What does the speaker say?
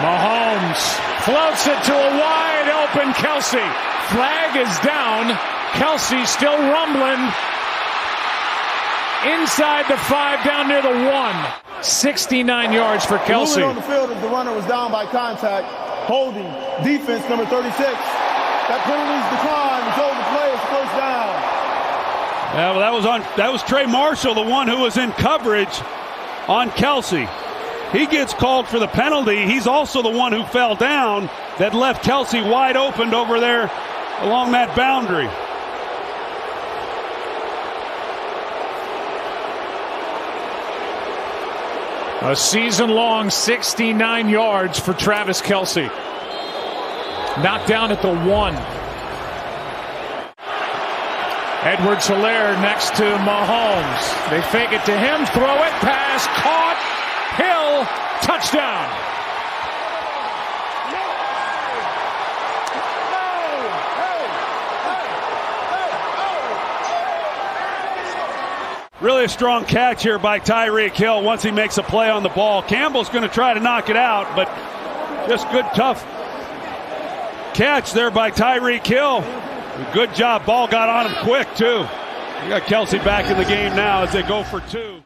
Mahomes floats it to a wide open Kelsey. Flag is down. Kelsey still rumbling. Inside the 5, down near the 1. 69 yards for Kelsey. Moving on the field as the runner was down by contact. Holding. Defense number 36. That penalty's declined. It's over the play. It's first down. Yeah, well, that was Trey Marshall, the one who was in coverage on Kelsey. He gets called for the penalty. He's also the one who fell down that left Kelsey wide open over there along that boundary. A season-long 69 yards for Travis Kelsey. Knocked down at the 1. Edwards-Helaire next to Mahomes. They fake it to him, throw it, pass, caught, Hill, touchdown. Really a strong catch here by Tyreek Hill once he makes a play on the ball. Campbell's going to try to knock it out, but just good, tough catch there by Tyreek Hill. Good job. Ball got on him quick, too. You got Kelsey back in the game now as they go for 2.